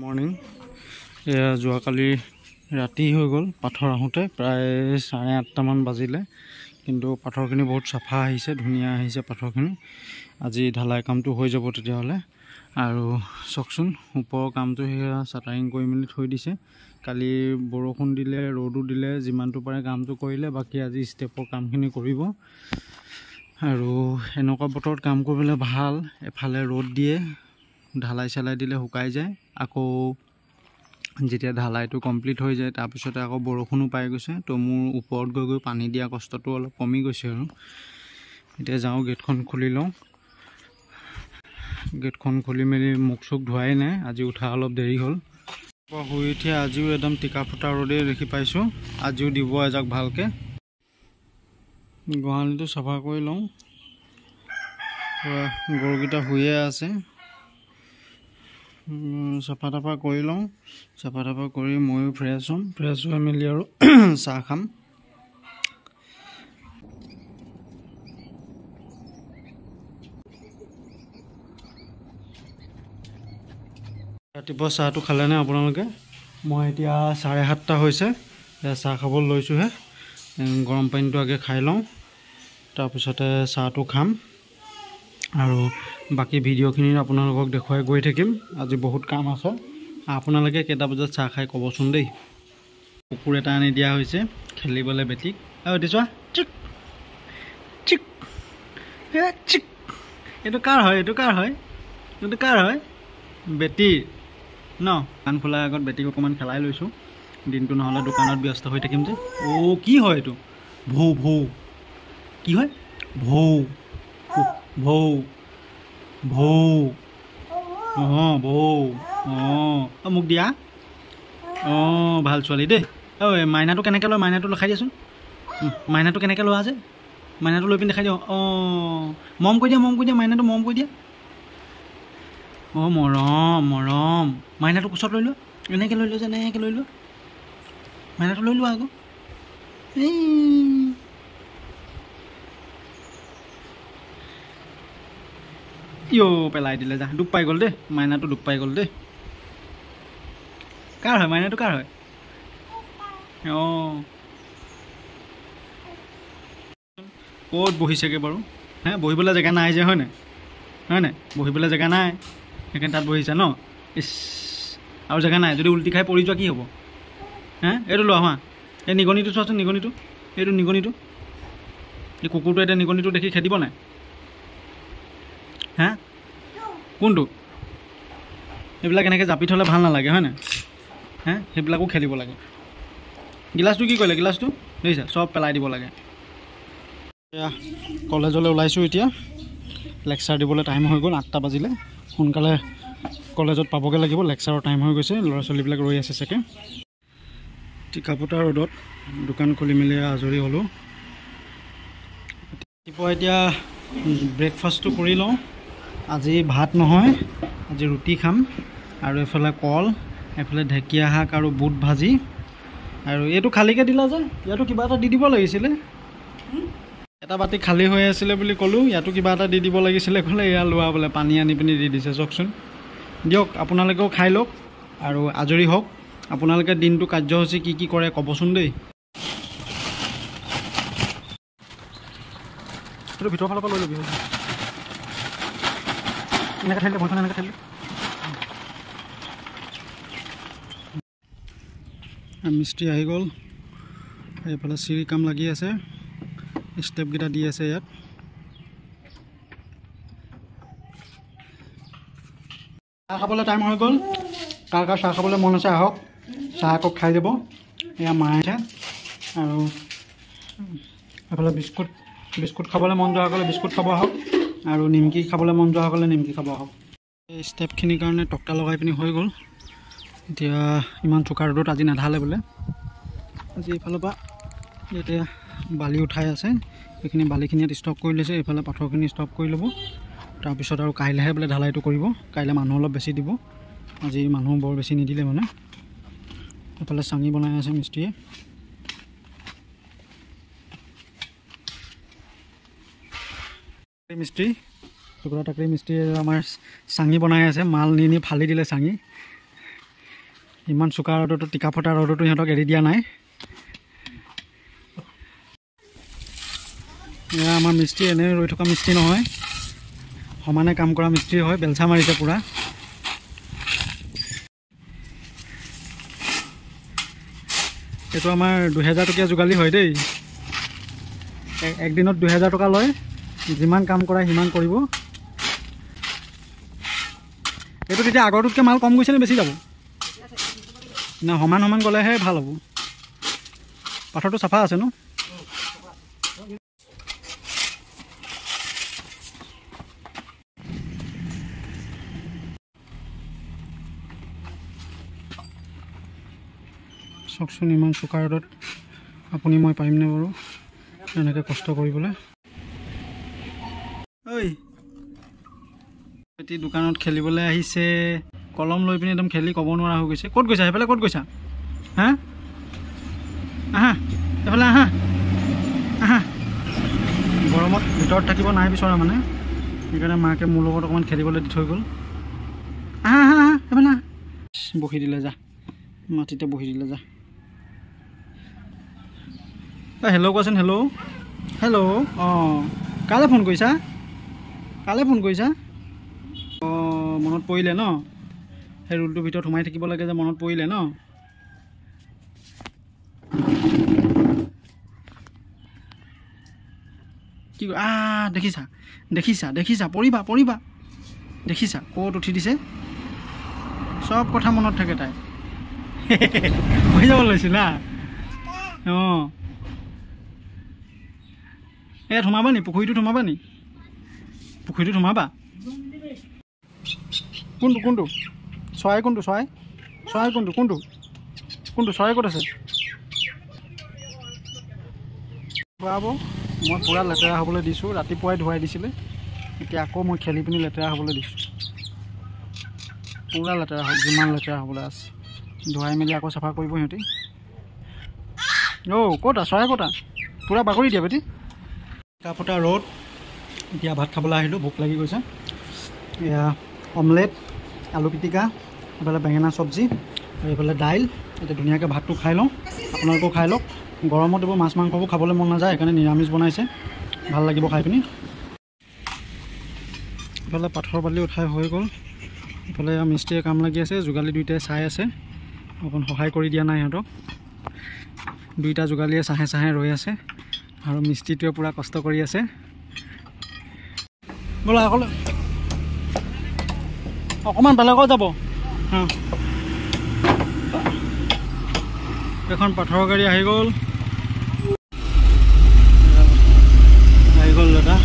Morning এয়া যোৱাকালি ৰাতি হৈ গ'ল পাথৰ আহোঁতে প্ৰায় 8:30 মান বাজিলে কিন্তু পাথৰখিনি বহুত চাফা আহিছে ধুনীয়া আহিছে পাথৰখিনি আজি ঢালাই কামটো হৈ যাব তেতিয়াহ'লে আৰু চকচোন ওপৰৰ কামটো সেয়া চাটাৰিং কৰি মেলি থৈ দিছে কালি বৰষুণ দিলে ৰ'দো দিলে যিমানটো পাৰে কামটো কৰিলে বাকী আজি ষ্টেপৰ কামখিনি কৰিব আৰু এনেকুৱা বতৰত কাম কৰিবলৈ ভাল এফালে ৰ'দ দিয়ে ঢালাই চালাই দিলে শুকাই যায় আকৌ যেতিয়া ঢালাইটো কমপ্লিট হৈ যায় তাৰপিছতে আকৌ বৰষুণো পাই গৈছে তো মোৰ ওপৰত গৈ গৈ পানী দিয়া কষ্টটো অলপ কমি গৈছে আৰু এতিয়া যাওঁ গেটখন খুলি লওঁ গেটখন খুলি মেলি মুখ চুক ধোৱাই নাই আজি উঠা অলপ দেৰি হ'ল শুই উঠি আজিও একদম টিকা ফুটা ৰ'দে দেখি পাইছোঁ আজিও দিব এজাক ভালকৈ গোহালিটো চাফা কৰি লওঁ গৰুকেইটা শুয়ে আছে চাফা তাফা কৰি লওঁ চাফা তাফা কৰি ময়ো ফ্ৰেছ হৈ মেলি আৰু চাহ খাম ৰাতিপুৱা চাহটো খালেনে আপোনালোকে মই এতিয়া 7:30 হৈছে চাহ খাবলৈ লৈছোঁহে গৰম পানীটো আগে খাই লওঁ তাৰপিছতে চাহটো খাম আৰু বাকী ভিডিঅ'খিনি আপোনালোকক দেখুৱাই গৈ থাকিম আজি বহুত কাম আছে আপোনালোকে কেইটা বজাত চাহ খাই ক'বচোন দেই কুকুৰ এটা আনি দিয়া হৈছে খেলিবলৈ বেটিক দেছোৱা চিক চিক চিক এইটো কাৰ হয় বেটি ন কাণ খোলাৰ আগত বেটিক অকণমান খেলাই লৈছোঁ দিনটো নহ'লে দোকানত ব্যস্ত হৈ থাকিম যে কি হয় এইটো ভৌ কি হয় ভৌ মোক দিয়া ভাল ছোৱালী দেই মাইনাটো কেনেকৈ লয় মাইনাটো লখাই দিয়াচোন মাইনাটো কেনেকৈ লোৱা যে মাইনাটো লৈ পিনি দেখাই দিওঁ মৰম কৰি দিয়া মাইনাটো মৰম কৰি দিয়া মৰম মাইনাটো কোচত লৈ লোৱা এনেকৈ লৈ লোৱা যে এনেকৈ লৈ লোৱা মাইনাটো লৈ লোৱা আকৌ পেলাই দিলে যা দুখ পাই গ'ল দেই মাইনাটো দুখ পাই গ'ল দেই কাৰ হয় মাইনাটো কাৰ হয় ক'ত বহিছেগৈ বাৰু বহিবলৈ জেগা নাই যে হয় নাই বহিবলৈ জেগা নাই সেইকাৰণে তাত বহিছে ন ইছ আৰু জেগা নাই যদি উল্টি খাই পৰি যোৱা কি হ'ব এইটো লোৱা হোৱা এই নিগনিটো চোৱাচোন এইটো নিগনিটো এই কুকুৰটো এতিয়া নিগনিটো দেখি খেদিব নাই কোনটো এইবিলাক এনেকৈ জাপি থ'লে ভাল নালাগে হয় নাই সেইবিলাকো খেলিব লাগে গিলাচটো কি কৰিলে গিলাচটো দেখিছা চব পেলাই দিব লাগে এয়া কলেজলৈ ওলাইছোঁ এতিয়া লেকচাৰ দিবলৈ টাইম হৈ গ'ল 8টা বাজিলে সোনকালে কলেজত পাবগৈ লাগিব লেকচাৰৰ টাইম হৈ গৈছে ল'ৰা ছোৱালীবিলাক ৰৈ আছে চাগে টিকাফটা ৰ'দত দোকান খুলি মেলি আজৰি হ'লোঁ ৰাতিপুৱা এতিয়া ব্ৰেকফাষ্টটো কৰি লওঁ আজি ভাত নহয় আজি ৰুটি খাম আৰু এফালে কল এফালে ঢেকীয়া শাক আৰু বুট ভাজি আৰু এইটো খালীকৈ দিলা যে ইয়াতো কিবা এটা দি দিব লাগিছিলে এটা বাতি খালী হৈ আছিলে বুলি ক'লোঁ ইয়াতো কিবা এটা দি দিব লাগিছিলে ক'লে এয়া লোৱা বোলে পানী আনি পিনি দি দিছে চাওকচোন দিয়ক আপোনালোকেও খাই লওক আৰু আজৰি হওক আপোনালোকে দিনটো কাৰ্যসূচী কি কৰে ক'বচোন দেই এইটো ভিতৰৰ ফালৰ পৰা লৈ ল'বি এনেকৈ ঠাইলে ভৰিখন এনেকৈ ঠাইলে মিস্ত্ৰী আহি গ'ল এইফালে চিৰি কাম লাগি আছে ষ্টেপকেইটা দি আছে ইয়াত চাহ খাবলৈ টাইম হৈ গ'ল কাৰ চাহ খাবলৈ মন আছে আহক চাহ আকৌ খাই যাব এয়া মায়ে আছে আৰু এইফালে বিস্কুট খাবলৈ মন যোৱাসকলে বিস্কুট খাব আহক আৰু নিমকি খাবলৈ মন যোৱাসকলে নিমকি খাব আহক এই ষ্টেপখিনিৰ কাৰণে তক্তা লগাই পিনি হৈ গ'ল এতিয়া ইমান চোকা ৰ'দত আজি নাঢালে বোলে আজি এইফালৰ পৰা এতিয়া বালি উঠাই আছে সেইখিনি বালিখিনি ইয়াত ষ্টক কৰি লৈছে এইফালে পাথৰখিনি ষ্টক কৰি ল'ব তাৰপিছত আৰু কাইলৈহে বোলে ঢালাইটো কৰিব কাইলৈ মানুহ অলপ বেছি দিব আজি মানুহ বৰ বেছি নিদিলে মানে এইফালে চাঙি বনাই আছে মিস্ত্ৰীয়ে মিস্ত্ৰী টুকুৰা টাকৰি মিস্ত্ৰীয়ে আমাৰ চাঙি বনাই আছে মাল নি ফালি দিলে চাঙি ইমান চোকা ৰ'দতো টিকা ফটা ৰ'দতো সিহঁতক এৰি দিয়া নাই। এয়া আমাৰ মিস্ত্ৰী এনেই ৰৈ থকা মিস্ত্ৰী নহয়, সমানে কাম কৰা মিস্ত্ৰী হয়। বেলচা মাৰিছে পূৰা। এইটো আমাৰ 2000 টকীয়া যোগালী হয় দেই। একদিনত 2000 টকা লয়। যিমান কাম কৰা সিমান কৰিব। এইটো তেতিয়া আগৰটোতকৈ মাল কম গৈছে নে বেছি যাব? না সমান সমান গ'লেহে ভাল হ'ব। পাথৰটো চাফা আছে ন? চাওকচোন ইমান চোকা ৰ'দত আপুনি মই পাৰিমনে বাৰু এনেকৈ কষ্ট কৰিবলৈ? ঐ এটি দোকানত খেলিবলৈ আহিছে, কলম লৈ পিনি একদম খেলি ক'ব নোৱাৰা হৈ গৈছে। ক'ত গৈছা? সেইফালে ক'ত গৈছা? হা আহা, এইফালে আহা আহা। গৰমত ভিতৰত থাকিব নাই বিচৰা মানে, সেইকাৰণে মাকে মোৰ লগত অকণমান খেলিবলৈ দি থৈ গ'ল। আহা আহা আহা, এইফালে আহা। বহি দিলে যা, মাটিতে বহি দিলে যা। হেল্ল' কোৱাচোন। Hello' hello'. অঁ কালৈ ফোন কৰিছা? কালৈ ফোন কৰিছা? অঁ মনত পৰিলে ন? সেই ৰুলটোৰ ভিতৰত সোমাই থাকিব লাগে যে, মনত পৰিলে ন? কি দেখিছা দেখিছা দেখিছা, পৰিবা পৰিবা। দেখিছা ক'ত উঠি দিছে? চব কথা মনত থাকে তাই। হৈ যাব লৈছিল না? অঁ ইয়াত সোমাবা নি? পুখুৰীটোত সোমাবা নি? পুখুৰীটোত সোমাবা? কোনটো কোনটো চৰাই? কোনটো চৰাই? চৰাই কোনটো কোনটো কোনটো চৰাই ক'ত আছে? ধুৱাব। মই পূৰা লেতেৰা হ'বলৈ দিছোঁ। ৰাতিপুৱাই ধুৱাই দিছিলে, এতিয়া আকৌ মই খেলি পিনি লেতেৰা হ'বলৈ দিছোঁ। পূৰা লেতেৰা হ'ল, যিমান লেতেৰা হ'বলৈ আছে। ধুৱাই মেলি আকৌ চাফা কৰিব সিহঁতি। অ' ক'তা চৰাই ক'তা? পূৰা বাগৰি দিয়া বেটি। টিকা ফটা ৰ'দ। এতিয়া ভাত খাবলৈ আহিলোঁ, ভোক লাগি গৈছে। এয়া অমলেট, আলু পিটিকা, এইফালে বেঙেনা চব্জি আৰু এইফালে দাইল। এতিয়া ধুনীয়াকৈ ভাতটো খাই লওঁ, আপোনালোকেও খাই লওক। গৰমত এইবোৰ মাছ মাংসবোৰ খাবলৈ মন নাযায়, সেইকাৰণে নিৰামিষ বনাইছে, ভাল লাগিব খাই পিনি। এইফালে পাথৰ বালি উঠাই হৈ গ'ল। এইফালে মিস্ত্ৰীয়ে কাম লাগি আছে, যোগালী দুয়োটাই চাই আছে। অকণ সহায় কৰি দিয়া নাই সিহঁতক। দুইটা যোগালীয়ে চাহে চাহে ৰৈ আছে আৰু মিস্ত্ৰীটোৱে পূৰা কষ্ট কৰি আছে। বোলা অকলে অকণমান বেলেগত যাব। এখন পাথৰৰ গাড়ী আহি গ'ল। আহি গ'ল দাদা।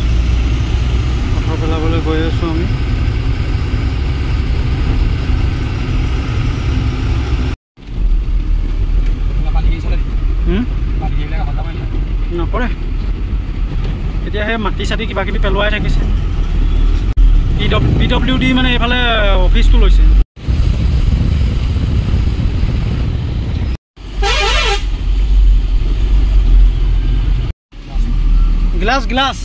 পাথৰ পেলাবলৈ গৈ আছোঁ আমি। নকৰে এতিয়া, সেই মাটি চাটি কিবা কিবি পেলোৱাই থাকিছে। PWD মানে এইফালে অফিচটো লৈছে। গ্লাছ গ্লাছ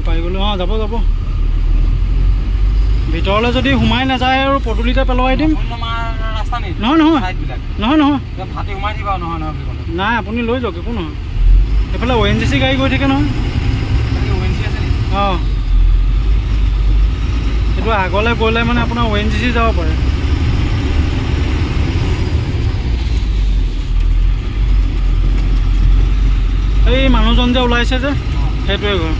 পাই গ'লো। অঁ যাব যাব। ভিতৰলৈ যদি সোমাই নাযায় আৰু পদূলিতে পেলোৱাই দিম। নহয় নহয় নহয় নহয় নাই, আপুনি লৈ যাওক, একো নহয়। এইফালে ONGC গাড়ী গৈ থাকে নহয়। অঁ এইটো আগলৈ গ'লে মানে আপোনাৰ ONGC যাব পাৰে। এই মানুহজন যে ওলাইছে যে, সেইটোৱে ঘৰ।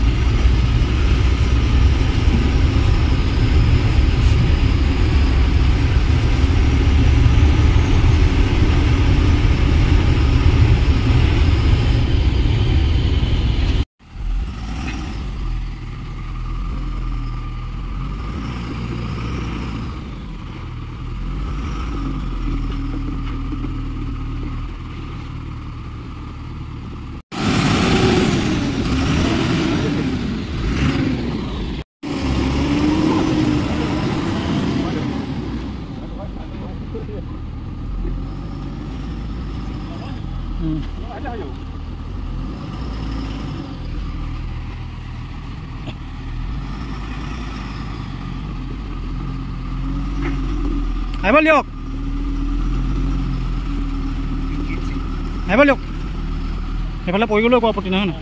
আহিব দিয়ক সেইফালে পৰি গ'লেও একো আপত্তি নহয় ন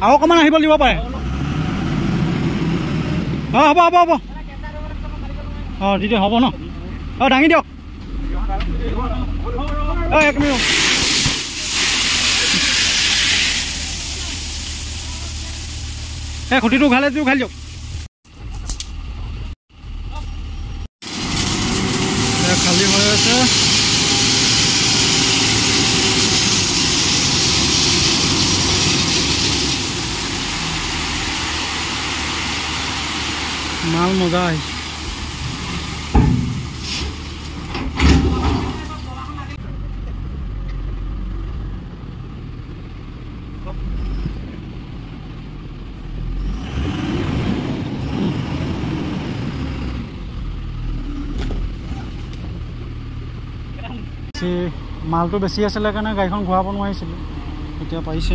আৰু অকণমান আহিব দিব পাৰে অঁ হ'ব অঁ দিদি হ'ব ন অঁ দাঙি দিয়ক অঁ 1 মিনিট খুঁটিটো উঘালে উঘালি দিয়ক খালী হৈ আছে মাল মজা আহিছে মালটো বেছি আছিলে কাৰণে গাড়ীখন ঘূৰাব নোৱাৰিছিলোঁ এতিয়া পাৰিছে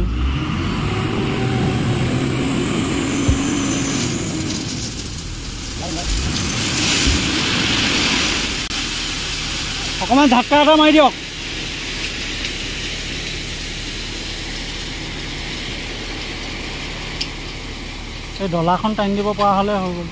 অকণমান ঝাটকা এটা মাৰি দিয়ক এই ডলাখন টানি দিব পৰা হ'লে হৈ গ'ল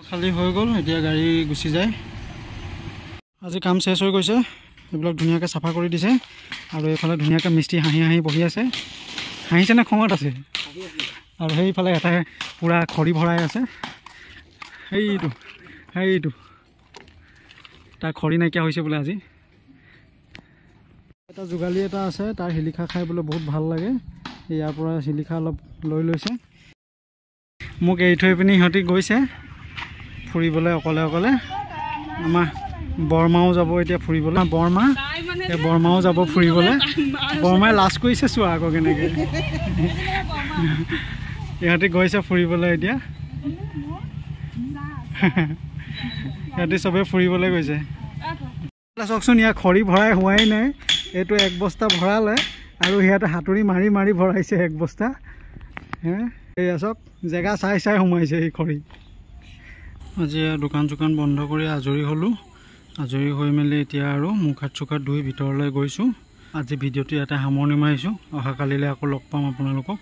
খালী হৈ গ'ল এতিয়া গাড়ী গুচি যায় আজি কাম শেষ হৈ গৈছে এইবিলাক ধুনীয়াকৈ চাফা কৰি দিছে আৰু এইফালে ধুনীয়াকৈ মিস্ত্ৰী হাঁহি বহি আছে হাঁহিছে নে খঙত আছে আৰু সেইফালে এটাই পূৰা খৰি ভৰাই আছে সেইটো তাৰ খৰি নাইকিয়া হৈছে বোলে আজি এটা যোগালী এটা আছে তাৰ শিলিখা খাই বোলে বহুত ভাল লাগে ইয়াৰ পৰা শিলিখা অলপ লৈ লৈছে মোক এৰি থৈ পিনি সিহঁতি গৈছে ফুৰিবলৈ অকলে আমাৰ বৰমাও যাব এতিয়া ফুৰিবলৈ বৰমাও যাব ফুৰিবলৈ বৰমাই লাজ কৰিছে চোৱা আকৌ কেনেকৈ ইহঁতি গৈছে ফুৰিবলৈ এতিয়া সিহঁতি চবেই ফুৰিবলৈ গৈছে চাওকচোন ইয়াৰ খৰি ভৰাই হোৱাই নাই এইটো 1 বস্তা ভৰালে আৰু সিহঁতে হাতুৰি মাৰি ভৰাইছে 1 বস্তা এয়া চাওক জেগা চাই সোমাইছে এই খৰি আজি দোকান চোকান বন্ধ কৰি আজৰি হ'লোঁ আজৰি হৈ মেলি এতিয়া আৰু মুখ হাত ধুই ভিতৰলৈ গৈছোঁ আজি ভিডিঅ'টো ইয়াতে সামৰণি মাৰিছোঁ অহাকালিলৈ আকৌ লগ পাম আপোনালোকক